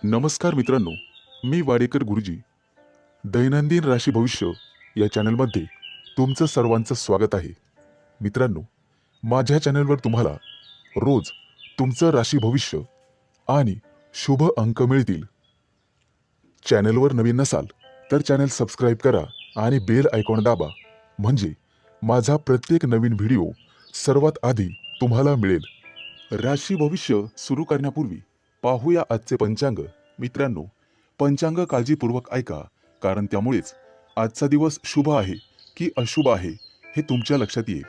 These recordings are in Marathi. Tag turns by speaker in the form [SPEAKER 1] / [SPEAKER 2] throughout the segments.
[SPEAKER 1] नमस्कार मित्रांनो, मी वाडेकर गुरुजी. दैनंदिन राशी भविष्य या चॅनलमध्ये तुमचं सर्वांचं स्वागत आहे. मित्रांनो, माझ्या चॅनलवर तुम्हाला रोज तुमचं राशी भविष्य आणि शुभ अंक मिळतील. चॅनलवर नवीन नसाल तर चॅनल सबस्क्राईब करा आणि बेल आयकॉन दाबा, म्हणजे माझा प्रत्येक नवीन व्हिडिओ सर्वात आधी तुम्हाला मिळेल. राशी भविष्य सुरू करण्यापूर्वी पाहूया आजचे पंचांग. मित्रांनो, पंचांग काळजीपूर्वक ऐका, कारण त्यामुळेच आजचा दिवस शुभ आहे की अशुभ आहे हे तुमच्या लक्षात येईल.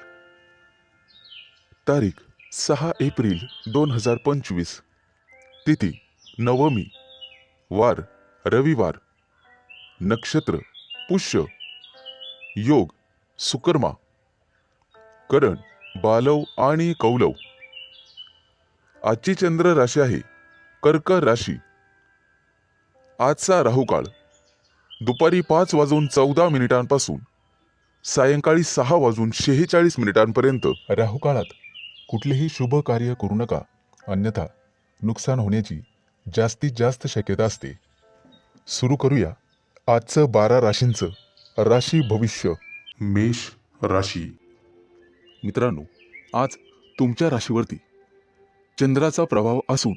[SPEAKER 1] तारीख 6 एप्रिल 2025. तिथी नवमी. वार रविवार. नक्षत्र पुष्य. योग सुकर्मा. करण बालव आणि कौलव. आजची चंद्र राशी आहे कर्क राशी. आजचा राहुकाळ दुपारी 5:14 सायंकाळी 6:46 राहुकाळात कुठलेही शुभ कार्य करू नका, अन्यथा नुकसान होण्याची जास्तीत जास्त शक्यता असते. सुरू करूया आजचं 12 राशींचं राशी भविष्य. मेष राशी. मित्रांनो, आज तुमच्या राशीवरती चंद्राचा प्रभाव असून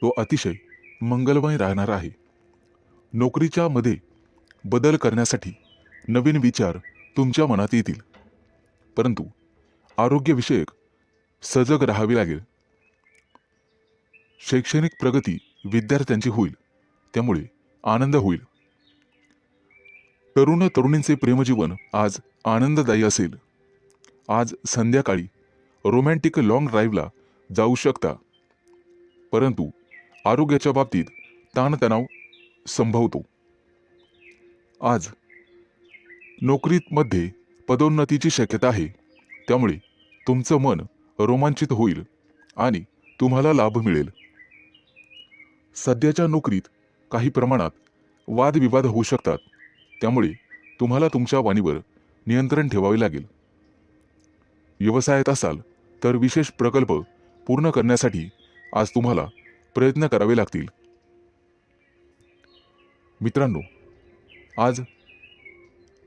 [SPEAKER 1] तो अतिशय मंगलमय राहणार आहे. नोकरीच्या मध्ये बदल करण्यासाठी नवीन विचार तुमच्या मनात येतील, परंतु आरोग्यविषयक सजग राहावे लागेल. शैक्षणिक प्रगती विद्यार्थ्यांची होईल, त्यामुळे आनंद होईल. तरुण तरुणींचे प्रेमजीवन आज आनंददायी असेल. आज संध्याकाळी रोमॅन्टिक लॉंग ड्राईव्हला जाऊ शकता, परंतु आरोग्याच्या बाबतीत ताणतणाव संभवतो. आज नोकरीमध्ये पदोन्नतीची शक्यता आहे, त्यामुळे तुमचं मन रोमांचित होईल आणि तुम्हाला लाभ मिळेल. सध्याच्या नोकरीत काही प्रमाणात वादविवाद होऊ शकतात, त्यामुळे तुम्हाला तुमच्या वाणीवर नियंत्रण ठेवावे लागेल. व्यवसायात असाल तर विशेष प्रकल्प पूर्ण करण्यासाठी आज तुम्हाला प्रयत्न करावे लागतील. मित्रांनो, आज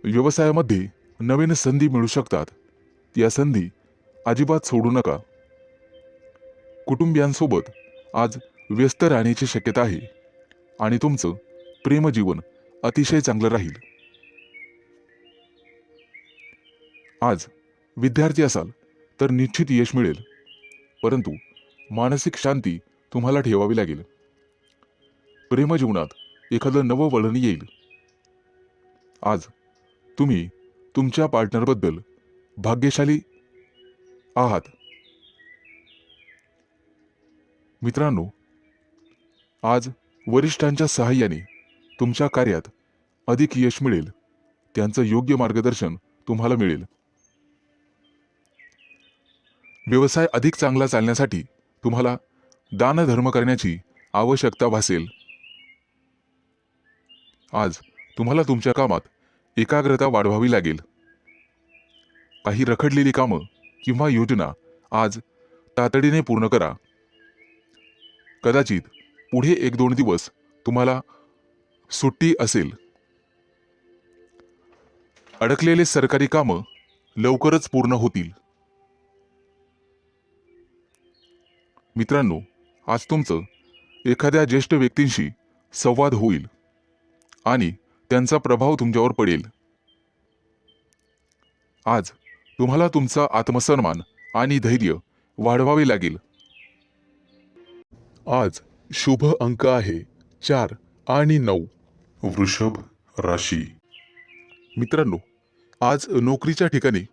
[SPEAKER 1] व्यवसायामध्ये नवीन संधी मिळू शकतात. या संधी अजिबात सोडू नका. कुटुंबियांसोबत आज व्यस्त राहण्याची शक्यता आहे आणि तुमचं प्रेमजीवन अतिशय चांगलं राहील. आज विद्यार्थी असाल तर निश्चित यश मिळेल, परंतु मानसिक शांती तुम्हाला ठेवावी लागेल. प्रेमजीवनात एखादं नवं वळण येईल. आज तुम्ही तुमच्या पार्टनरबद्दल भाग्यशाली आहात. मित्रांनो, आज वरिष्ठांच्या सहाय्याने तुमच्या कार्यात अधिक यश मिळेल. त्यांचं योग्य मार्गदर्शन तुम्हाला मिळेल. व्यवसाय अधिक चांगला चालण्यासाठी तुम्हाला दानधर्म करण्याची आवश्यकता भासेल. आज तुम्हाला तुमच्या कामात एकाग्रता वाढवावी लागेल. काही रखडलेली कामं किंवा योजना आज तातडीने पूर्ण करा. कदाचित पुढे 1-2 दिवस तुम्हाला सुट्टी असेल. अडकलेले सरकारी कामं लवकरच पूर्ण होतील. मित्रांनो, आज तुमचं एखाद्या ज्येष्ठ व्यक्तींशी संवाद होईल आणि त्यांचा प्रभाव तुमच्यावर पडेल. आज तुम्हाला तुमचा आत्मसन्मान आणि धैर्य वाढवावे लागेल. आज शुभ अंक आहे 4 आणि 9. वृषभ राशी. मित्रांनो, आज नोकरीच्या ठिकाणी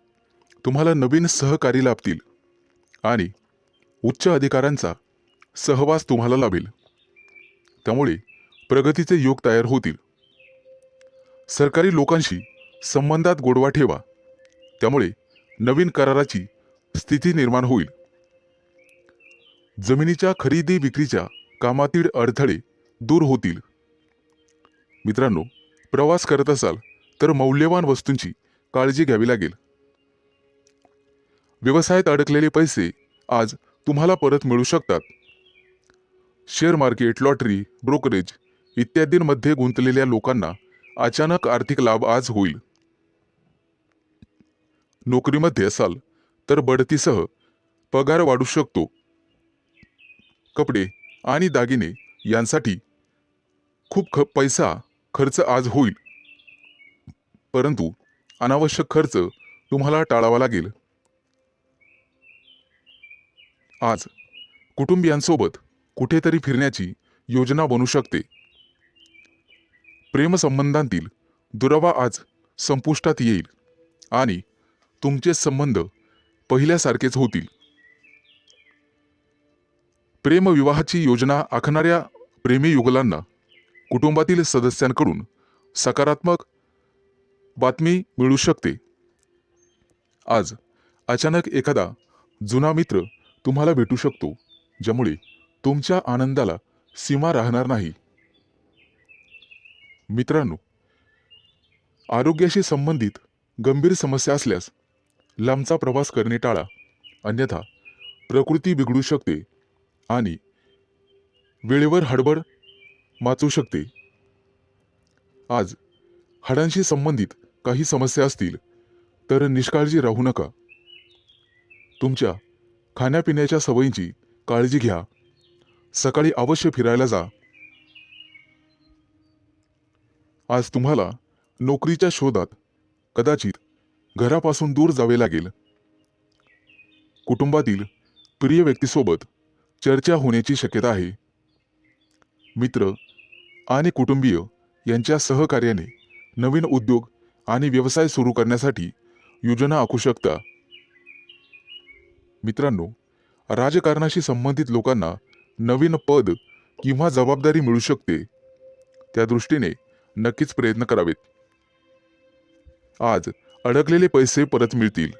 [SPEAKER 1] तुम्हाला नवीन सहकारी लाभतील आणि उच्च अधिकाऱ्यांचा सहवास तुम्हाला लाभेल. त्यामुळे प्रगतीचे योग तयार होतील. सरकारी लोकांशी संबंधात गोडवा ठेवा, त्यामुळे नवीन कराराची स्थिती निर्माण होईल. जमिनीच्या खरेदी विक्रीच्या कामातील अडथळे दूर होतील. मित्रांनो, प्रवास करत असाल तर मौल्यवान वस्तूंची काळजी घ्यावी लागेल. व्यवसायात अडकलेले पैसे आज तुम्हाला परत मिळू शकतात. शेअर मार्केट, लॉटरी, ब्रोकरेज इत्यादींमध्ये गुंतलेल्या लोकांना अचानक आर्थिक लाभ आज होईल. नोकरीमध्ये असाल तर बढतीसह पगार वाढू शकतो. कपडे आणि दागिने यांसाठी खूप पैसा खर्च आज होईल, परंतु अनावश्यक खर्च तुम्हाला टाळावा लागेल. आज कुटुंबियांसोबत कुठेतरी फिरण्याची योजना बनू शकते. प्रेमसंबंधांतील दुरावा आज संपुष्टात येईल आणि तुमचे संबंध पहिल्यासारखेच होतील. प्रेमविवाहाची योजना आखणाऱ्या प्रेमी युगलांना कुटुंबातील सदस्यांकडून सकारात्मक बातमी मिळू शकते. आज अचानक एखादा जुना मित्र तुम्हाला भेटू शकतो, ज्यामुळे तुमच्या आनंदाला सीमा राहणार नाही. मित्रांनो, आरोग्याशी संबंधित गंभीर समस्या असल्यास लांबचा प्रवास करणे टाळा, अन्यथा प्रकृती बिघडू शकते आणि वेळेवर हडबड माचू शकते. आज हाडांशी संबंधित काही समस्या असतील तर निष्काळजी राहू नका. तुमच्या खाण्यापिण्याच्या सवयींची काळजी घ्या. सकाळी अवश्य फिरायला जा. आज तुम्हाला नोकरीच्या शोधात कदाचित घरापासून दूर जावे लागेल. कुटुंबातील प्रिय व्यक्तीसोबत चर्चा होण्याची शक्यता आहे. मित्र आणि कुटुंबीय यांच्या सहकार्याने नवीन उद्योग आणि व्यवसाय सुरू करण्यासाठी योजना आखू शकता. मित्रांनो, राजकारणाशी संबंधित लोकांना नवीन पद किंवा जबाबदारी मिळू शकते. त्या दृष्टीने नक्कीच प्रयत्न करावेत. आज अडकलेले पैसे परत मिळतील.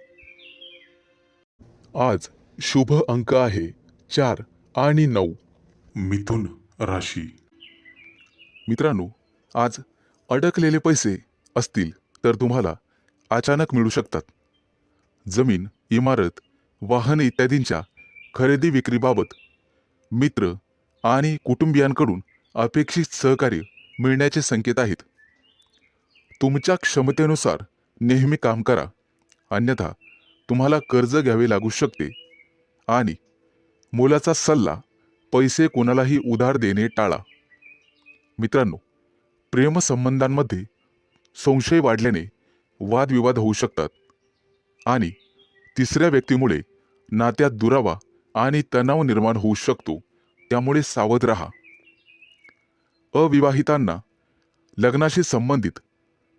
[SPEAKER 1] आज शुभ अंक आहे 4 आणि 9. मिथुन राशी. मित्रांनो, आज अडकलेले पैसे असतील तर तुम्हाला अचानक मिळू शकतात. जमीन, इमारत, वाहन इत्यादींच्या खरेदी विक्रीबाबत मित्र आणि कुटुंबियांकडून अपेक्षित सहकार्य मिळण्याचे संकेत आहेत. तुमच्या क्षमतेनुसार नेहमी काम करा, अन्यथा तुम्हाला कर्ज घ्यावे लागू शकते. आणि मोलाचा सल्ला, पैसे कोणालाही उधार देणे टाळा. मित्रांनो, प्रेमसंबंधांमध्ये संशय वाढल्याने वादविवाद होऊ शकतात आणि तिसऱ्या व्यक्तीमुळे नात्यात दुरावा आणि तणाव निर्माण होऊ शकतो. त्यामुळे सावध राहा. अविवाहितांना लग्नाशी संबंधित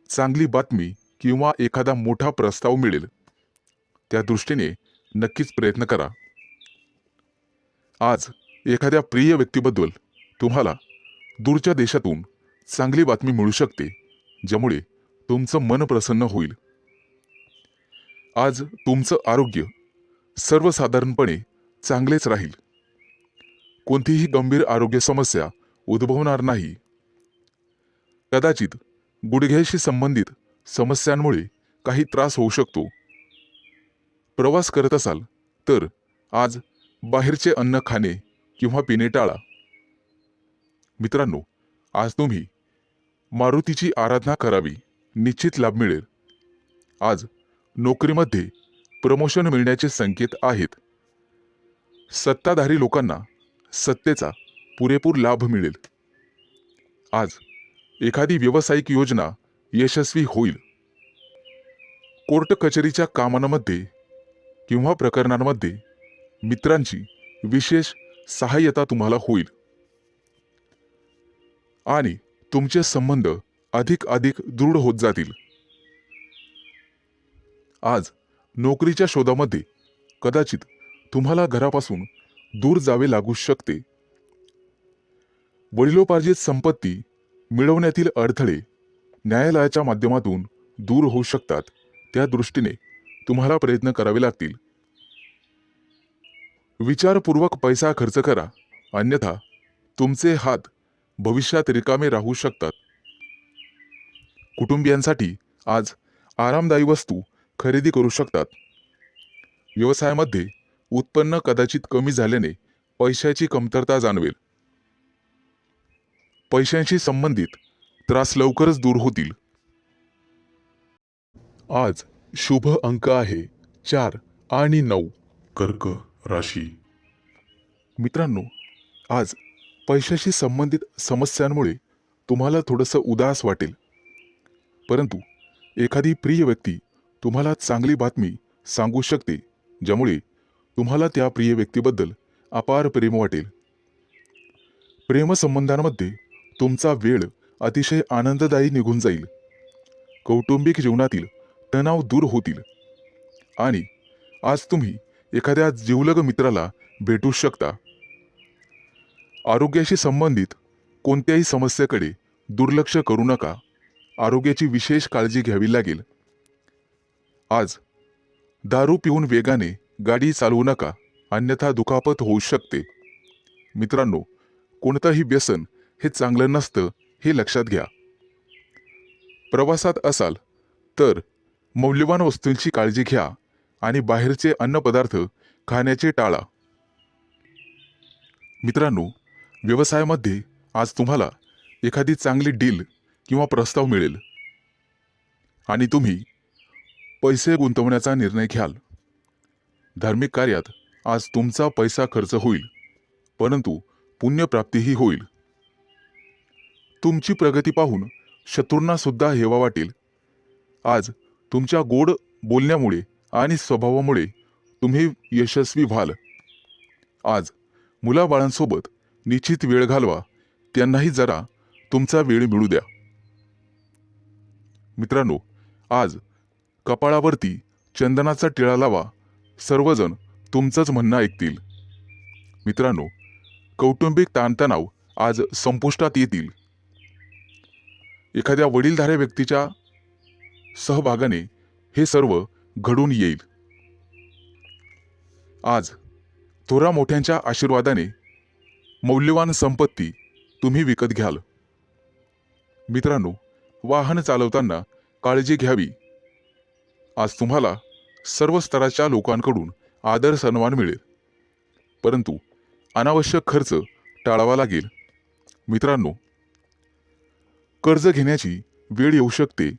[SPEAKER 1] चांगली बातमी किंवा एखादा मोठा प्रस्ताव मिळेल. त्या दृष्टीने नक्कीच प्रयत्न करा. आज एखाद्या प्रिय व्यक्तीबद्दल तुम्हाला दूरच्या देशातून चांगली बातमी मिळू शकते, ज्यामुळे तुमचं मन प्रसन्न होईल. आज तुमचं आरोग्य सर्वसाधारणपणे चांगलेच राहील. कोणतीही गंभीर आरोग्य समस्या उद्भवणार नाही. कदाचित गुडघ्याशी संबंधित समस्यांमुळे काही त्रास होऊ शकतो. प्रवास करत असाल तर आज बाहेरचे अन्न खाणे किंवा पिणे टाळा. मित्रांनो, आज तुम्ही मारुतीची आराधना करावी, निश्चित लाभ मिळेल. आज नोकरीमध्ये प्रमोशन मिळण्याचे संकेत आहेत. सत्ताधारी लोकांना सत्तेचा पुरेपूर लाभ मिळेल. आज एखादी व्यावसायिक योजना यशस्वी होईल. कोर्ट कचेरीच्या कामांमध्ये किंवा प्रकरणांमध्ये मित्रांची विशेष सहाय्यता तुम्हाला होईल आणि तुमचे संबंध अधिक दृढ होत जातील. आज नोकरीच्या शोधामध्ये कदाचित तुम्हाला घरापासून दूर जावे लागू शकते. वडिलोपार्जित संपत्ती मिळवण्यातील अडथळे न्यायालयाच्या माध्यमातून दूर होऊ शकतात. त्या दृष्टीने तुम्हाला प्रयत्न करावे लागतील. विचारपूर्वक पैसा खर्च करा, अन्यथा तुमचे हात भविष्यात रिकामे राहू शकतात. कुटुंबियांसाठी आज आरामदायी वस्तू खरेदी करू शकतात. व्यवसायामध्ये उत्पन्न कदाचित कमी झाल्याने पैशाची कमतरता जाणवेल. पैशांशी संबंधित त्रास लवकरच दूर होतील. आज शुभ अंक आहे 4 आणि 9. कर्क राशी. मित्रांनो, आज पैशाशी संबंधित समस्यांमुळे तुम्हाला थोडंसं उदास वाटेल, परंतु एखादी प्रिय व्यक्ती तुम्हाला चांगली बातमी सांगू शकते, ज्यामुळे तुम्हाला त्या प्रिय व्यक्तीबद्दल अपार प्रेम वाटेल. प्रेमसंबंधांमध्ये तुमचा वेळ अतिशय आनंददायी निघून जाईल. कौटुंबिक जीवनातील तणाव दूर होतील आणि आज तुम्ही एखाद्या जिवलग मित्राला भेटू शकता. आरोग्याशी संबंधित कोणत्याही समस्येकडे दुर्लक्ष करू नका. आरोग्याची विशेष काळजी घ्यावी लागेल. आज दारू पिऊन वेगाने गाडी चालवू नका, अन्यथा दुखापत होऊ शकते. मित्रांनो, कोणतंही व्यसन हे चांगलं नसतं हे लक्षात घ्या. प्रवासात असाल तर मौल्यवान वस्तूंची काळजी घ्या आणि बाहेरचे अन्नपदार्थ खाण्याचे टाळा. मित्रांनो, व्यवसायामध्ये आज तुम्हाला एखादी चांगली डील किंवा प्रस्ताव मिळेल आणि तुम्ही पैसे गुंतवण्याचा निर्णय घ्याल. धार्मिक कार्यात आज तुमचा पैसा खर्च होईल, परंतु पुण्यप्राप्तीही होईल. तुमची प्रगती पाहून शत्रूंना सुद्धा हेवा वाटेल. आज तुमच्या गोड बोलण्यामुळे आणि स्वभावामुळे तुम्ही यशस्वी व्हाल. आज मुलाबाळांसोबत निश्चित वेळ घालवा, त्यांनाही जरा तुमचा वेळ मिळू द्या. मित्रांनो, आज कपाळावरती चंदनाचा टिळा लावा, सर्वजण तुमचंच म्हणणं ऐकतील. मित्रांनो, कौटुंबिक ताणतणाव आज संपुष्टात येतील. एखाद्या वडीलधाऱ्या व्यक्तीच्या सहभागाने हे सर्व घडून येईल. आज थोरा मोठ्यांच्या आशीर्वादाने मौल्यवान संपत्ती तुम्ही विकत घ्याल. मित्रांनो, वाहन चालवताना काळजी घ्यावी. आज तुम्हाला सर्व स्तराच्या लोकांकडून आदर सन्मान मिळेल, परंतु अनावश्यक खर्च टाळावा लागेल. मित्रांनो, कर्ज घेण्याची वेळ येऊ शकते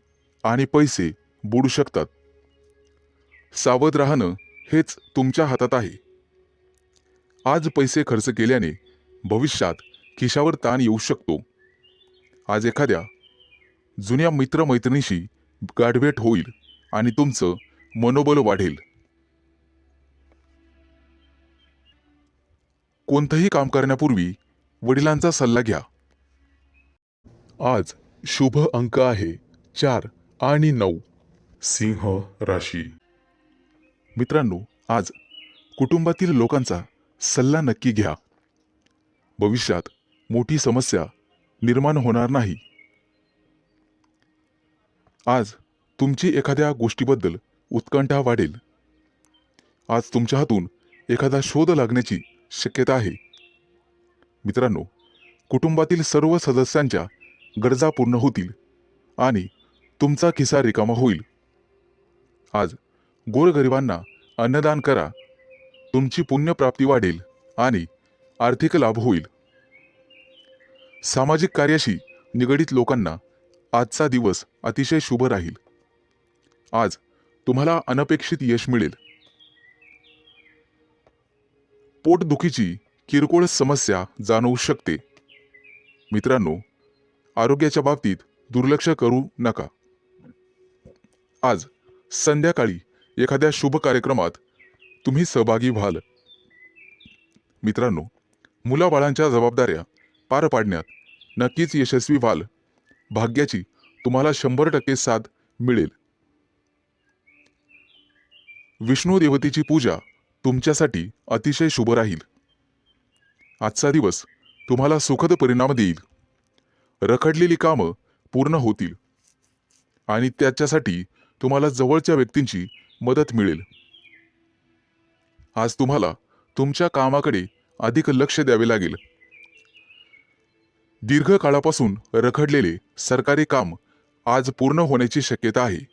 [SPEAKER 1] आणि पैसे बुडू शकतात. सावध राहणं हेच तुमच्या हातात आहे. आज पैसे खर्च केल्याने भविष्यात खिशावर ताण येऊ शकतो. आज एखाद्या जुन्या मित्रमैत्रिणीशी गाठभेट होईल आणि तुमचं मनोबल वाढेल. कोणतंही काम करण्यापूर्वी वडिलांचा सल्ला घ्या. आज शुभ अंक आहे 4 आणि 9. सिंह राशी. मित्रांनो, आज कुटुंबातील लोकांचा सल्ला नक्की घ्या. भविष्यात मोठी समस्या निर्माण होणार नाही. आज तुमची एखाद्या गोष्टीबद्दल उत्कंठा वाढेल. आज तुमच्या हातून एखादा शोध लागण्याची शक्यता आहे. मित्रांनो, कुटुंबातील सर्व सदस्यांच्या गरजा पूर्ण होतील आणि तुमचा खिसा रिकामा होईल. आज गोरगरिबांना अन्नदान करा. तुमची पुण्यप्राप्ती वाढेल आणि आर्थिक लाभ होईल. सामाजिक कार्याशी निगडित लोकांना आजचा दिवस अतिशय शुभ राहील. आज तुम्हाला अनपेक्षित यश मिळेल. पोटदुखीची किरकोळ समस्या जाणवू शकते. मित्रांनो, आरोग्याच्या बाबतीत दुर्लक्ष करू नका. आज संध्याकाळी एखाद्या शुभ कार्यक्रमात तुम्ही सहभागी व्हाल. मित्रांनो, मुलाबाळांच्या जबाबदाऱ्या पार पाडण्यात नक्कीच यशस्वी व्हाल. भाग्याची तुम्हाला 100% साथ मिळेल. विष्णू देवतेची पूजा तुमच्यासाठी अतिशय शुभ राहील. आजचा दिवस तुम्हाला सुखद परिणाम देईल. रखडलेली कामं पूर्ण होतील आणि त्याच्यासाठी तुम्हाला जवळच्या व्यक्तींची मदत मिळेल. आज तुम्हाला तुमच्या कामाकडे अधिक लक्ष द्यावे लागेल. दीर्घकाळापासून रखडलेले सरकारी काम आज पूर्ण होण्याची शक्यता आहे.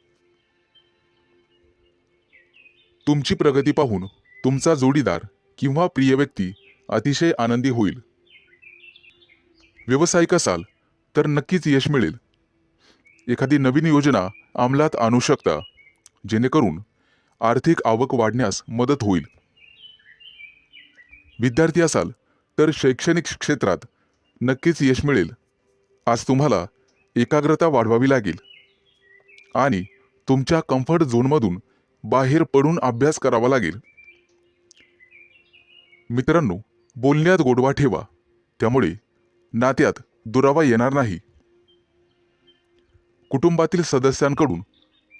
[SPEAKER 1] तुमची प्रगती पाहून तुमचा जोडीदार किंवा प्रिय व्यक्ती अतिशय आनंदी होईल. व्यावसायिक असाल तर नक्कीच यश मिळेल. एखादी नवीन योजना अंमलात आणू शकता, जेणेकरून आर्थिक आवक वाढण्यास मदत होईल. विद्यार्थी असाल तर शैक्षणिक क्षेत्रात नक्कीच यश मिळेल. आज तुम्हाला एकाग्रता वाढवावी लागेल आणि तुमच्या कम्फर्ट झोनमधून बाहेर पडून अभ्यास करावा लागेल. मित्रांनो, बोलण्यात गोडवा ठेवा, त्यामुळे नात्यात दुरावा येणार नाही. कुटुंबातील सदस्यांकडून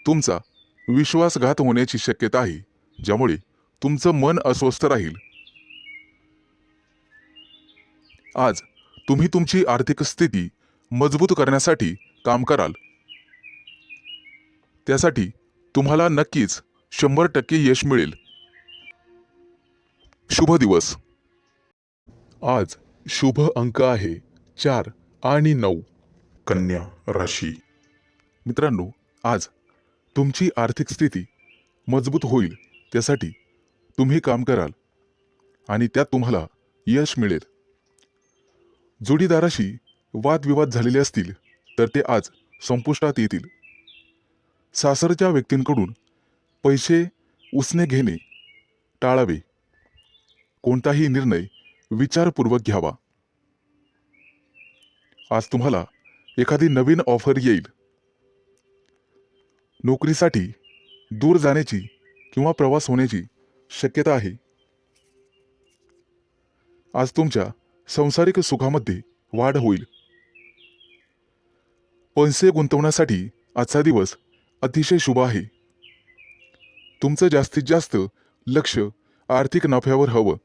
[SPEAKER 1] तुमचा विश्वासघात होण्याची शक्यता आहे, ज्यामुळे तुमचं मन अस्वस्थ राहील. आज तुम्ही तुमची आर्थिक स्थिती मजबूत करण्यासाठी काम कराल. त्यासाठी तुम्हाला नक्कीच 100% यश मिळेल. शुभ दिवस. आज शुभ अंक आहे 4 आणि 9. कन्या राशी. मित्रांनो, आज तुमची आर्थिक स्थिती मजबूत होईल, त्यासाठी तुम्ही काम कराल आणि त्यात तुम्हाला यश मिळेल. जोडीदाराशी वादविवाद झालेले असतील तर ते आज संपुष्टात येतील. सासरच्या व्यक्तींकडून पैसे उसने घेणे टाळावे. कोणताही निर्णय विचारपूर्वक घ्यावा. आज तुम्हाला एखादी नवीन ऑफर येईल. नोकरीसाठी दूर जाण्याची किंवा प्रवास होण्याची शक्यता आहे. आज तुमच्या सांसारिक सुखामध्ये वाढ होईल. पैसे गुंतवण्यासाठी आजचा दिवस अतिशय शुभ आहे. तुमचं जास्तीत जास्त लक्ष आर्थिक नफ्यावर हवं.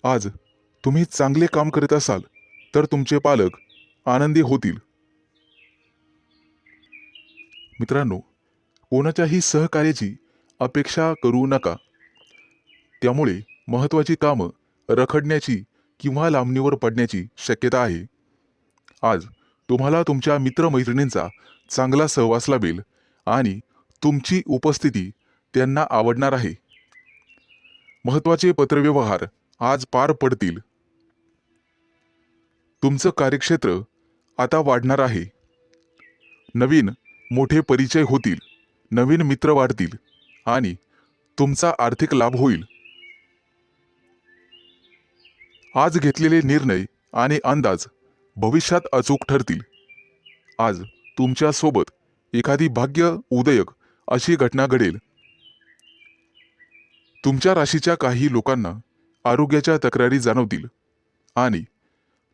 [SPEAKER 1] आज तुम्ही चांगले काम करत असाल तर तुमचे पालक आनंदी होतील. मित्रांनो, कोणाच्याही सहकार्याची अपेक्षा करू नका. त्यामुळे महत्त्वाची कामं रखडण्याची किंवा लांबणीवर पडण्याची शक्यता आहे. आज तुम्हाला तुमच्या मित्रमैत्रिणींचा चांगला सहवास लाभेल आणि तुमची उपस्थिती त्यांना आवडणार आहे. महत्त्वाचे पत्रव्यवहार आज पार पडतील. तुमचं कार्यक्षेत्र आता वाढणार आहे. नवीन मोठे परिचय होतील, नवीन मित्र वाढतील आणि तुमचा आर्थिक लाभ होईल. आज घेतलेले निर्णय आणि अंदाज भविष्यात अचूक ठरतील. आज तुमच्या सोबत एखादी भाग्य उदयक अशी घटना घडेल. तुमच्या राशीच्या काही लोकांना आरोग्याच्या तक्रारी जाणवतील आणि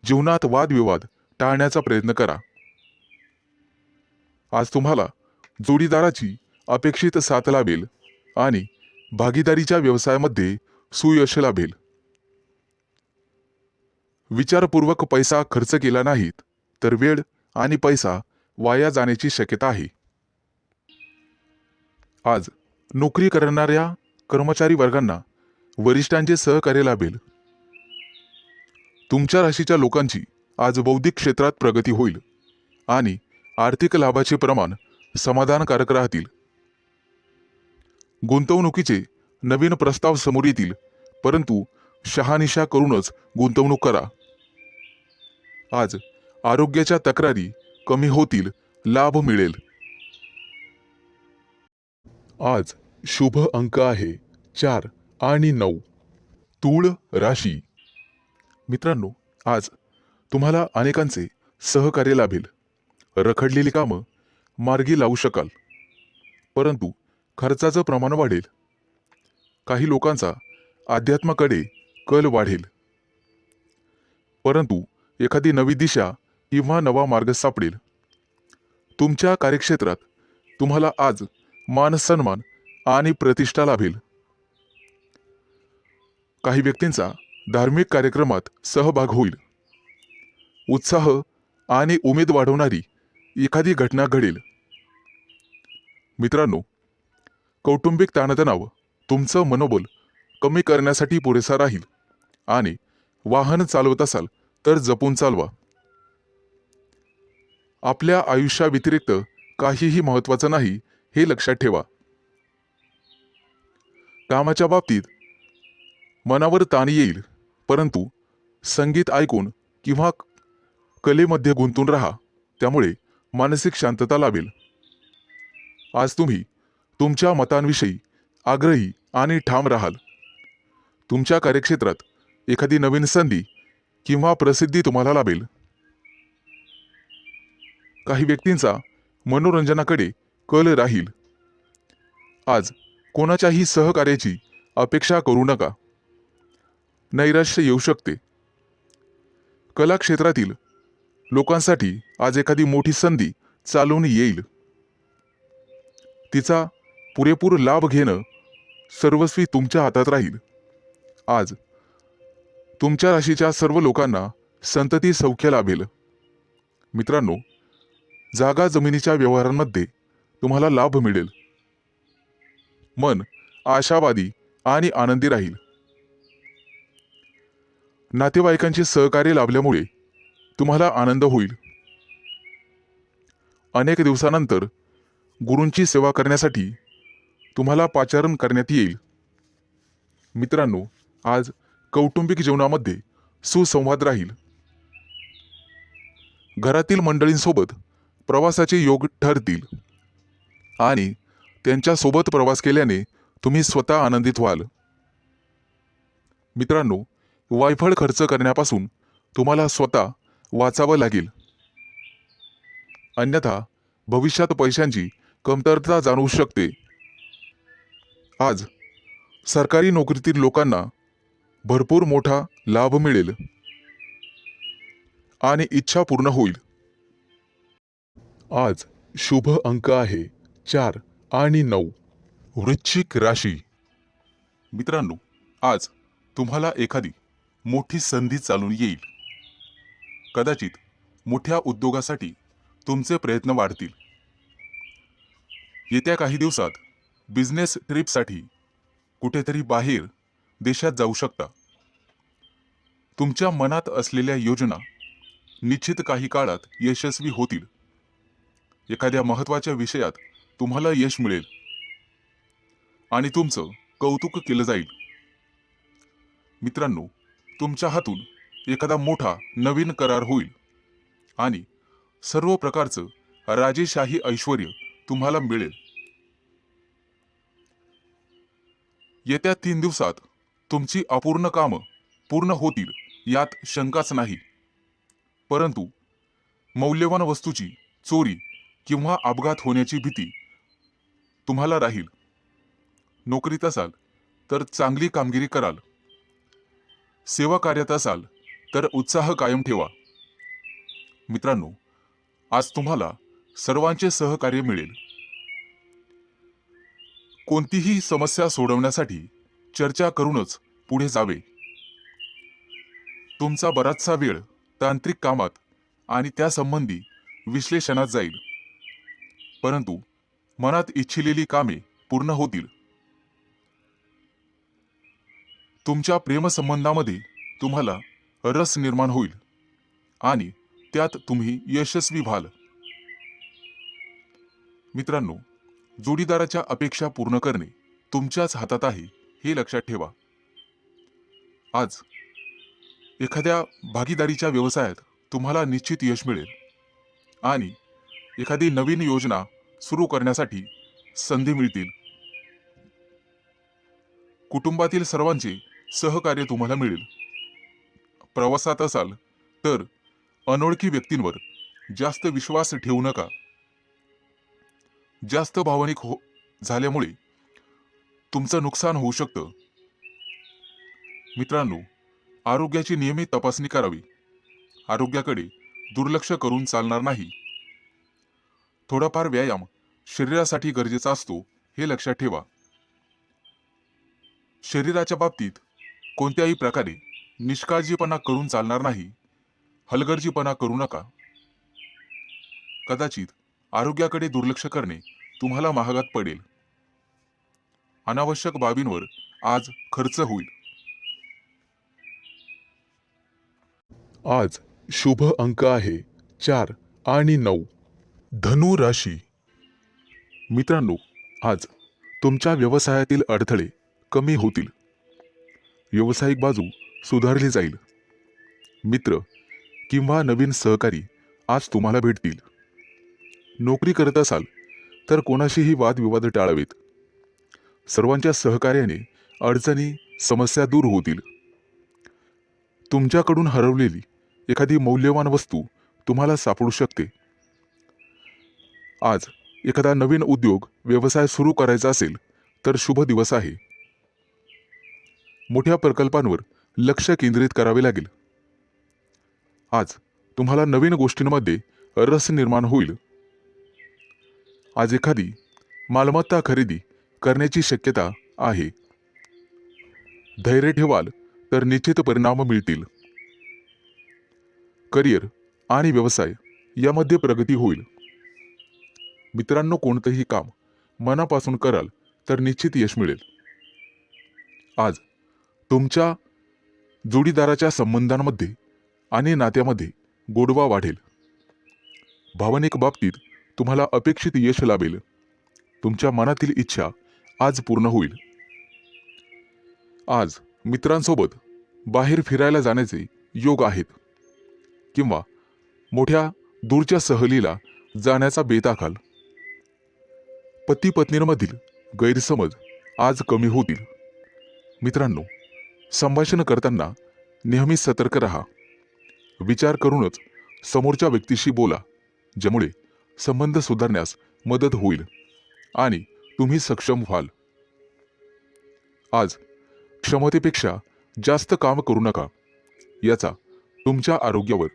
[SPEAKER 1] जीवनात वादविवाद टाळण्याचा प्रयत्न करा. आज तुम्हाला जोडीदाराची अपेक्षित साथ लाभेल आणि भागीदारीच्या व्यवसायामध्ये सुयश लाभेल. विचारपूर्वक पैसा खर्च केला नाहीत तर वेळ आणि पैसा वाया जाण्याची शक्यता आहे. आज नोकरी करणाऱ्या कर्मचारी वर्गांना वरिष्ठांचे सहकार्य लाभेल. तुमच्या राशीच्या लोकांची आज बौद्धिक क्षेत्रात प्रगती होईल आणि आर्थिक लाभाचे प्रमाण समाधानकारक राहतील. गुंतवणुकीचे नवीन प्रस्ताव समोर येतील, परंतु शहानिशा करूनच गुंतवणूक करा. आज आरोग्याच्या तक्रारी कमी होतील, लाभ मिळेल. आज शुभ अंक आहे 4 आणि 9. तूळ राशी. मित्रांनो, आज तुम्हाला अनेकांचे सहकार्य लाभेल. रखडलेली कामं मार्गी लावू शकाल, परंतु खर्चाचं प्रमाण वाढेल. काही लोकांचा अध्यात्माकडे कल वाढेल, परंतु एखादी नवी दिशा किंवा नवा मार्ग सापडेल. तुमच्या कार्यक्षेत्रात तुम्हाला आज मान सन्मान आणि प्रतिष्ठा लाभेल. काही व्यक्तींचा धार्मिक कार्यक्रमात सहभाग होईल. उत्साह आणि उमेद वाढवणारी एखादी घटना घडेल. मित्रांनो, कौटुंबिक ताणतणाव तुमचं मनोबल कमी करण्यासाठी पुरेसा राहील आणि वाहन चालवत असाल तर जपून चालवा. आपल्या आयुष्याव्यतिरिक्त काहीही महत्त्वाचं नाही हे लक्षात ठेवा. कामाच्या बाबतीत मनावर ताण येईल, परंतु संगीत ऐकून किंवा कलेमध्ये गुंतून राहा, त्यामुळे मानसिक शांतता लाभेल. आज तुम्ही तुमच्या मतांविषयी आग्रही आणि ठाम राहाल. तुमच्या कार्यक्षेत्रात एखादी नवीन संधी किंवा प्रसिद्धी तुम्हाला लाभेल. काही व्यक्तींचा मनोरंजनाकडे कल राहील. आज कोणाच्याही सहकार्याची अपेक्षा करू नका. नैराश्य येऊ शकते. कला क्षेत्रातील लोकांसाठी आज एखादी मोठी संधी चालून येईल. तिचा पुरेपूर लाभ घेणं सर्वस्वी तुमच्या हातात राहील. आज तुमच्या राशीच्या सर्व लोकांना संतती सौख्य लाभेल. मित्रांनो, जागा जमिनीच्या व्यवहारांमध्ये तुम्हाला लाभ मिळेल. मन आशावादी आणि आनंदी राहील. नातेवाईकांचे सहकार्य लाभल्यामुळे तुम्हाला आनंद होईल. अनेक दिवसानंतर गुरूंची सेवा करण्यासाठी तुम्हाला पाचारण करण्यात येईल. मित्रांनो, आज कौटुंबिक जीवनामध्ये सुसंवाद राहील. घरातील मंडळींसोबत प्रवासाचे योग ठरतील आणि त्यांच्यासोबत प्रवास केल्याने तुम्ही स्वतः आनंदित व्हाल. मित्रांनो, वायफळ खर्च करण्यापासून तुम्हाला स्वतः वाचावं लागेल. अन्यथा भविष्यात पैशांची कमतरता जाणवू शकते. आज सरकारी नोकरीतील लोकांना भरपूर मोठा लाभ मिळेल आणि इच्छा पूर्ण होईल. आज शुभ अंक आहे 4 आणि 9. वृश्चिक राशी. मित्रांनो, आज तुम्हाला एखादी मोठी संधी चालून येईल. कदाचित मोठ्या उद्योगासाठी तुमचे प्रयत्न वाढतील. येत्या काही दिवसात बिझनेस ट्रिपसाठी कुठेतरी बाहेर देशात जाऊ शकता. तुमच्या मनात असलेल्या योजना निश्चित काही काळात यशस्वी होतील. एखाद्या महत्त्वाच्या विषयात तुम्हाला यश मिळेल आणि तुमचं कौतुक केलं जाईल. मित्रांनो, तुमच्या हातून एखादा मोठा नवीन करार होईल आणि सर्व प्रकारचं राजेशाही ऐश्वर्य तुम्हाला मिळेल. येत्या 3 दिवसात तुमची अपूर्ण कामं पूर्ण होतील यात शंकाच नाही. परंतु मौल्यवान वस्तूची चोरी किंवा अपघात होण्याची भीती तुम्हाला राहील. नोकरीत असाल तर चांगली कामगिरी कराल. सेवा कार्यात असाल तर उत्साह कायम ठेवा. मित्रांनो, आज तुम्हाला सर्वांचे सहकार्य मिळेल. कोणतीही समस्या सोडवण्यासाठी चर्चा करूनच पुढे जावे. तुमचा बराचसा वेळ तांत्रिक कामात आणि त्यासंबंधी विश्लेषणात जाईल. परंतु मनात इच्छिलेली कामे पूर्ण होतील. तुमच्या प्रेमसंबंधामध्ये तुम्हाला रस निर्माण होईल आणि त्यात तुम्ही यशस्वी व्हाल. मित्रांनो, जोडीदाराच्या अपेक्षा पूर्ण करणे तुमच्याच हातात आहे हे लक्षात ठेवा. आज एखाद्या भागीदारीच्या व्यवसायात तुम्हाला निश्चित यश मिळेल आणि एखादी नवीन योजना सुरू करण्यासाठी संधी मिळतील. कुटुंबातील सर्वांचे सहकार्य तुम्हाला मिळेल. प्रवासात असाल तर अनोळखी व्यक्तींवर जास्त विश्वास ठेवू नका. जास्त भावनिक झाल्यामुळे तुमचं नुकसान होऊ शकतं. मित्रांनो, आरोग्याची नियमित तपासणी करावी. आरोग्याकडे दुर्लक्ष करून चालणार नाही. थोडाफार व्यायाम शरीरासाठी गरजेचा असतो हे लक्षात ठेवा. शरीराच्या बाबतीत कोणत्याही प्रकारे निष्काळजीपणा करून चालणार नाही. हलगर्जीपणा करू नका. कदाचित आरोग्याकडे दुर्लक्ष करणे तुम्हाला महागात पडेल. अनावश्यक बाबींवर आज खर्च होईल. आज शुभ अंक आहे 4 आणि 9. धनु राशी. मित्रांनो, आज तुमच्या व्यवसायातील अडथळे कमी होतील. व्यावसायिक बाजू सुधारली जाईल. मित्र किंवा नवीन सहकारी आज तुम्हाला भेटतील. नोकरी करत असाल तर कोणाशीही वादविवाद टाळावेत. सर्वांच्या सहकार्याने अडचणी, समस्या दूर होतील. तुमच्याकडून हरवलेली एखादी मौल्यवान वस्तू तुम्हाला सापडू शकते. आज एखादा नवीन उद्योग, व्यवसाय सुरू करायचा असेल तर शुभ दिवस आहे. मोठ्या प्रकल्पांवर लक्ष केंद्रित करावे लागेल. आज तुम्हाला नवीन गोष्टींमध्ये रस निर्माण होईल. आज एखादी मालमत्ता खरेदी करण्याची शक्यता आहे. धैर्य ठेवाल तर निश्चित परिणाम मिळतील. करिअर आणि व्यवसाय यामध्ये प्रगती होईल. मित्रांनो, कोणतेही काम मनापासून कराल तर निश्चित यश मिळेल. आज तुमच्या जोडीदाराच्या संबंधांमध्ये आणि नात्यामध्ये गोडवा वाढेल. भावनिक बाबतीत तुम्हाला अपेक्षित यश लाभेल. तुमच्या मनातील इच्छा आज पूर्ण होईल. आज मित्रांसोबत बाहेर फिरायला जाण्याचे योग आहेत किंवा मोठ्या दूरच्या सहलीला जाण्याचा बेत आखाल. पती पत्नींमधील गैरसमज आज कमी होतील. मित्रांनो, संभाषण करताना नेहमी सतर्क राहा. विचार करूनच समोरच्या व्यक्तीशी बोला, ज्यामुळे संबंध सुधारण्यास मदत होईल आणि तुम्ही सक्षम व्हाल. आज क्षमतेपेक्षा जास्त काम करू नका. याचा तुमच्या आरोग्यावर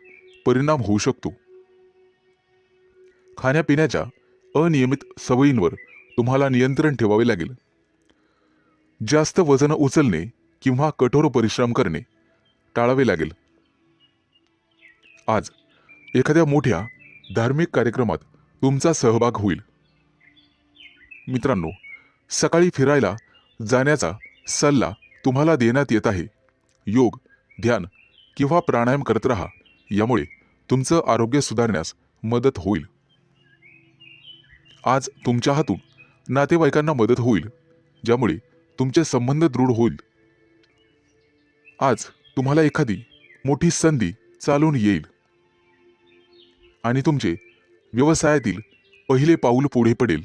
[SPEAKER 1] परिणाम होऊ शकतो. खाण्यापिण्याच्या अनियमित सवयींवर तुम्हाला नियंत्रण ठेवावे लागेल. जास्त वजन उचलणे किंवा कठोर परिश्रम करणे टाळावे लागेल. आज एखाद्या मोठ्या धार्मिक कार्यक्रमात तुमचा सहभाग होईल. मित्रांनो, सकाळी फिरायला जाण्याचा सल्ला तुम्हाला देण्यात येत आहे. योग, ध्यान किंवा प्राणायाम करत राहा. यामुळे तुमचं आरोग्य सुधारण्यास मदत होईल. आज तुमच्या हातून नातेवाईकांना मदत होईल, ज्यामुळे तुमचे संबंध दृढ होईल. आज तुम्हाला एखादी मोठी संधी चालून येईल आणि तुमचे व्यवसायातील पहिले पाऊल पुढे पडेल.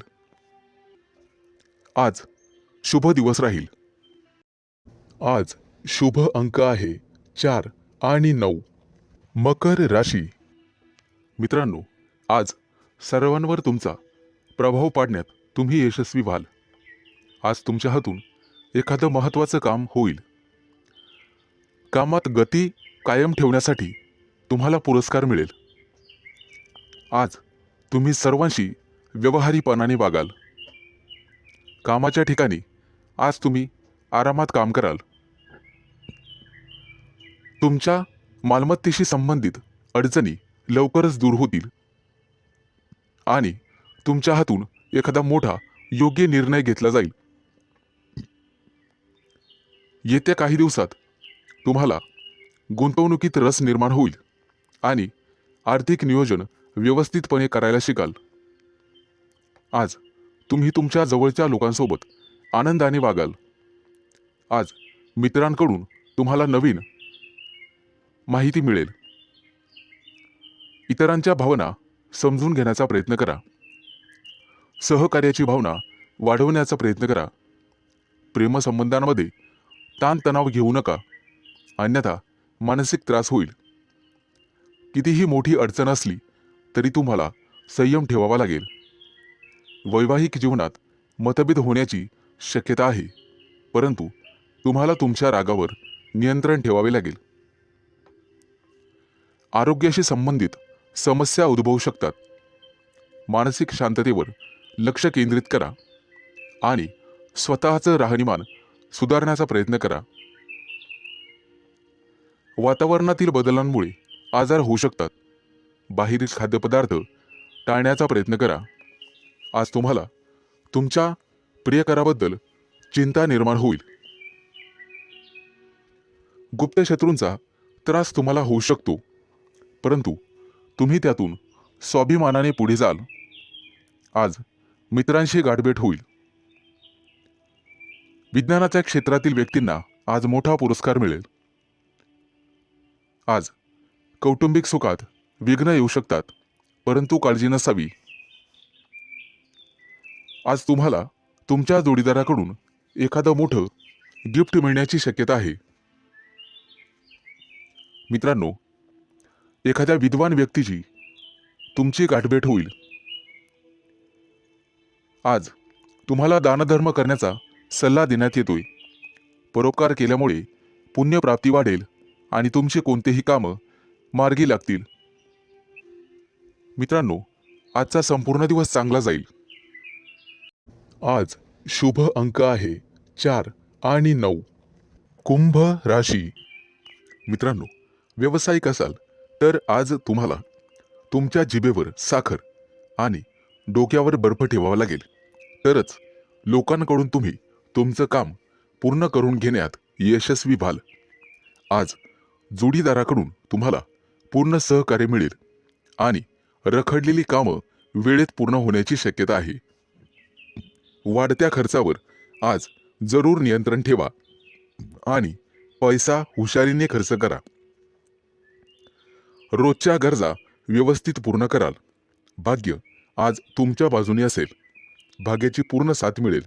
[SPEAKER 1] आज शुभ दिवस राहील. आज शुभ अंक आहे 4 आणि 9. मकर राशी. मित्रांनो, आज सर्वांवर तुमचा प्रभाव पाडण्यात तुम्ही यशस्वी व्हाल. आज तुमच्या हातून एखादं महत्त्वाचं काम होईल. कामात गती कायम ठेवण्यासाठी तुम्हाला पुरस्कार मिळेल. आज तुम्ही सर्वांशी व्यवहारीपणाने वागाल. कामाच्या ठिकाणी आज तुम्ही आरामात काम कराल. तुमच्या मालमत्तेशी संबंधित अडचणी लवकरच दूर होतील आणि तुमच्या हातून एखादा मोठा योग्य निर्णय घेतला जाईल. येत्या काही दिवसात तुम्हाला गुंतवणुकीत रस निर्माण होईल आणि आर्थिक नियोजन व्यवस्थितपणे करायला शिकाल. आज तुम्ही तुमच्या जवळच्या लोकांसोबत आनंदाने वागाल. आज मित्रांकडून तुम्हाला नवीन माहिती मिळेल. इतरांच्या भावना समजून घेण्याचा प्रयत्न करा. सहकार्याची भावना वाढवण्याचा प्रयत्न करा. प्रेमसंबंधांमध्ये ताणतणाव घेऊ नका, अन्यथा मानसिक त्रास होईल. कितीही मोठी अडचण असली तरी तुम्हाला संयम ठेवावा लागेल. वैवाहिक जीवनात मतभेद होण्याची शक्यता आहे, परंतु तुम्हाला तुमच्या रागावर नियंत्रण ठेवावे लागेल. आरोग्याशी संबंधित समस्या उद्भवू शकतात. मानसिक शांततेवर लक्ष केंद्रित करा आणि स्वतःचं राहणीमान सुधारण्याचा प्रयत्न करा. वातावरणातील बदलांमुळे आजार होऊ शकतात. बाहेरील खाद्यपदार्थ टाळण्याचा प्रयत्न करा. आज तुम्हाला तुमच्या प्रियकराबद्दल चिंता निर्माण होईल. गुप्त शत्रूंचा त्रास तुम्हाला होऊ शकतो, परंतु तुम्ही त्यातून स्वाभिमानाने पुढे जाल. आज मित्रांशी गाठभेट होईल. विज्ञानाच्या क्षेत्रातील व्यक्तींना आज मोठा पुरस्कार मिळेल. आज कौटुंबिक सुखात विघ्न येऊ शकतात, परंतु काळजी नसावी. आज तुम्हाला तुमच्या जोडीदाराकडून एखादं मोठं गिफ्ट मिळण्याची शक्यता आहे. मित्रांनो, एखाद्या विद्वान व्यक्तीची तुमची गाठभेट होईल. आज तुम्हाला दानधर्म करण्याचा सल्ला देण्यात येतोय. परोपकार केल्यामुळे पुण्यप्राप्ती वाढेल आणि तुमचे कोणतेही कामं मार्गी लागतील. मित्रांनो, आजचा संपूर्ण दिवस चांगला जाईल. आज शुभ अंक आहे 4 आणि 9. कुंभ राशी. मित्रांनो, व्यावसायिक असाल तर आज तुम्हाला तुमच्या जिभेवर साखर आणि डोक्यावर बर्फ ठेवावा लागेल, तरच लोकांकडून तुम्ही तुमचं काम पूर्ण करून घेण्यात यशस्वी व्हाल. आज जोडीदाराकडून तुम्हाला पूर्ण सहकार्य मिळेल आणि रखडलेली कामं वेळेत पूर्ण होण्याची शक्यता आहे. वाढत्या खर्चावर आज जरूर नियंत्रण ठेवा आणि पैसा हुशारीने खर्च करा. रोजच्या गरजा व्यवस्थित पूर्ण कराल. भाग्य आज तुमच्या बाजूने असेल. भाग्याची पूर्ण साथ मिळेल.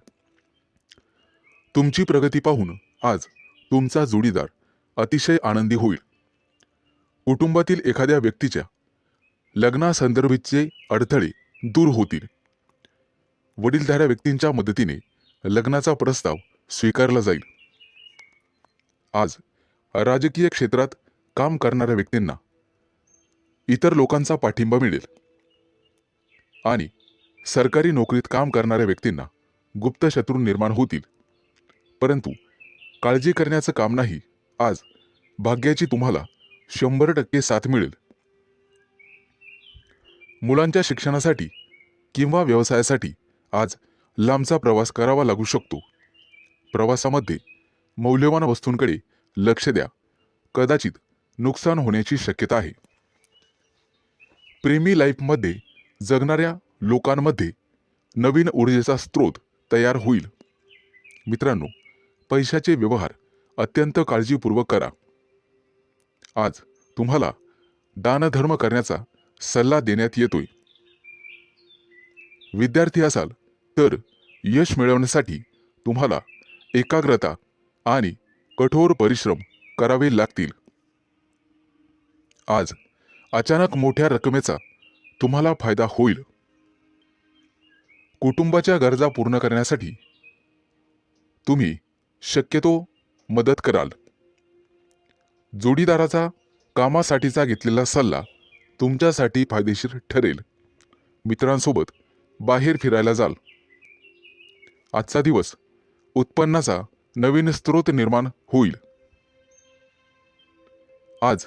[SPEAKER 1] तुमची प्रगती पाहून आज तुमचा जोडीदार अतिशय आनंदी होईल. कुटुंबातील एखाद्या व्यक्तीच्या लग्नासंदर्भाचे अडथळे दूर होतील. वडीलधाऱ्या व्यक्तींच्या मदतीने लग्नाचा प्रस्ताव स्वीकारला जाईल. आज राजकीय क्षेत्रात काम करणाऱ्या व्यक्तींना इतर लोकांचा पाठिंबा मिळेल आणि सरकारी नोकरीत काम करणाऱ्या व्यक्तींना गुप्त शत्रू निर्माण होतील, परंतु काळजी करण्याचं काम नाही. आज भाग्याची तुम्हाला 100% साथ मिळेल. मुलांच्या शिक्षणासाठी किंवा व्यवसायासाठी आज लांबचा प्रवास करावा लागू शकतो. प्रवासामध्ये मौल्यवान वस्तूंकडे लक्ष द्या. कदाचित नुकसान होण्याची शक्यता आहे. प्रेमी लाईफमध्ये जगणाऱ्या लोकांमध्ये नवीन ऊर्जेचा स्रोत तयार होईल. मित्रांनो, पैशाचे व्यवहार अत्यंत काळजीपूर्वक करा. आज तुम्हाला दानधर्म करण्याचा सल्ला देण्यात येतोय. विद्यार्थी असाल तर यश मिळवण्यासाठी तुम्हाला एकाग्रता आणि कठोर परिश्रम करावे लागतील. आज अचानक मोठ्या रकमेचा तुम्हाला फायदा होईल. कुटुंबाच्या गरजा पूर्ण करण्यासाठी तुम्ही शक्यतो मदत कराल. जोडीदाराचा कामासाठीचा घेतलेला सल्ला तुमच्यासाठी फायदेशीर ठरेल. मित्रांसोबत बाहेर फिरायला जाल. आजचा दिवस उत्पन्नाचा नवीन स्रोत निर्माण होईल. आज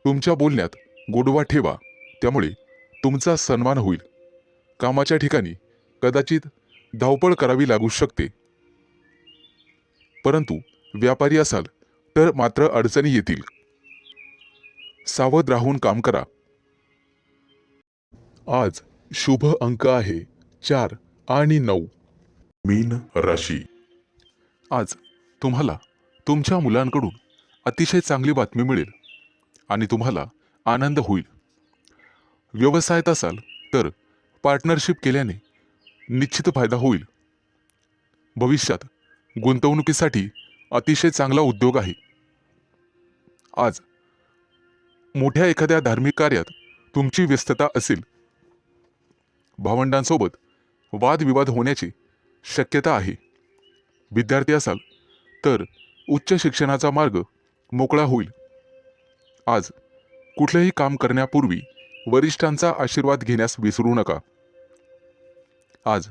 [SPEAKER 1] तुमच्या बोलण्यात गोडवा ठेवा, त्यामुळे तुमचा सन्मान होईल. कामाच्या ठिकाणी कदाचित धावपळ करावी लागू शकते, परंतु व्यापारी असाल तर मात्र अडचणी येतील. सावध राहून काम करा. आज शुभ अंक आहे 4 आणि 9. मीन राशी. आज तुम्हाला तुमच्या मुलांकडून अतिशय चांगली बातमी मिळेल आणि तुम्हाला आनंद होईल. व्यवसायात असाल तर पार्टनरशिप केल्याने निश्चित फायदा होईल. भविष्यात गुंतवणुकीसाठी अतिशय चांगला उद्योग आहे. आज मोठ्या एखाद्या धार्मिक कार्यात तुमची व्यस्तता असेल. भावंडांसोबत वादविवाद होण्याची शक्यता आहे. विद्यार्थी असाल तर उच्च शिक्षणाचा मार्ग मोकळा होईल. आज कुठलेही काम करण्यापूर्वी वरिष्ठांचा आशीर्वाद घेण्यास विसरू नका. आज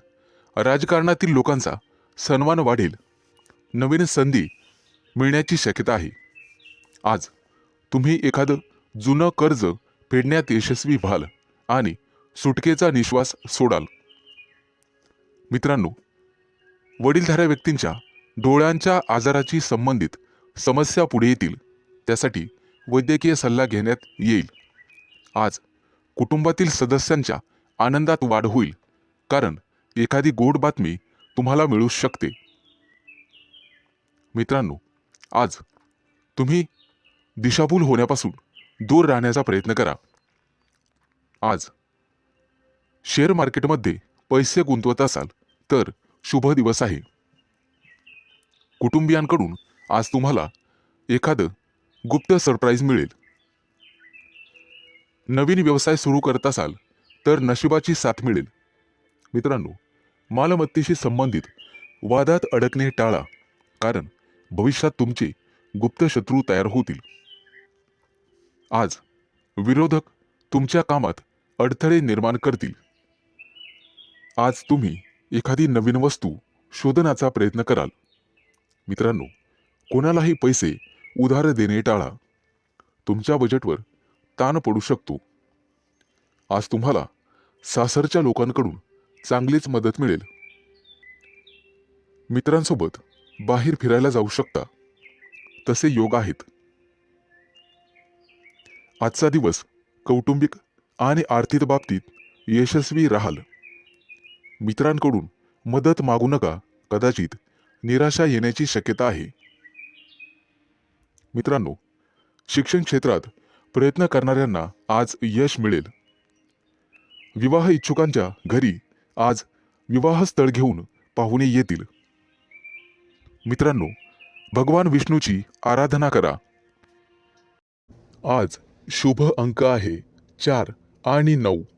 [SPEAKER 1] राजकारणातील लोकांचा सन्मान वाढेल. नवीन संधी मिळण्याची शक्यता आहे. आज तुम्ही एखादं जुनं कर्ज फेडण्यात यशस्वी व्हाल आणि सुटकेचा निश्वास सोडाल. मित्रांनो, वडीलधाऱ्या व्यक्तींच्या डोळ्यांच्या आजाराची संबंधित समस्या पुढे येतील. त्यासाठी वैद्यकीय सल्ला घेण्यात येईल. आज कुटुंबातील सदस्यांच्या आनंदात वाढ होईल, कारण एखादी गोड बातमी तुम्हाला मिळू शकते. मित्रांनो, आज तुम्ही दिशाभूल होण्यापासून दूर राहण्याचा प्रयत्न करा. आज शेअर मार्केटमध्ये पैसे गुंतवत असाल तर शुभ दिवस आहे. कुटुंबियांकडून आज तुम्हाला एखादं गुप्त सरप्राईज मिळेल. नवीन व्यवसाय सुरू करत असाल तर नशिबाची साथ मिळेल. मित्रांनो, मालमत्तेशी संबंधित वादात अडकणे टाळा, कारण भविष्यात तुमचे गुप्त शत्रू तयार होतील. आज विरोधक तुमच्या कामात अडथळे निर्माण करतील. आज तुम्ही एखादी नवीन वस्तू शोधण्याचा प्रयत्न कराल. मित्रांनो, कोणालाही पैसे उधार देणे टाळा. तुमच्या बजेटवर ताण पडू शकतो. आज तुम्हाला सासरच्या लोकांकडून चांगलीच मदत मिळेल. मित्रांसोबत बाहेर फिरायला जाऊ शकता, तसे योग आहेत. आजचा दिवस कौटुंबिक आणि आर्थिक बाबतीत यशस्वी राहाल. मित्रांकडून मदत मागू नका, कदाचित निराशा येण्याची शक्यता आहे. मित्रांनो, शिक्षण क्षेत्रात प्रयत्न करणाऱ्यांना आज यश मिळेल. विवाह इच्छुकांच्या घरी आज विवाहस्थळ घेऊन पाहुणे येतील. मित्रांनो, भगवान विष्णूची आराधना करा. आज शुभ अंक आहे 4 आणि 9.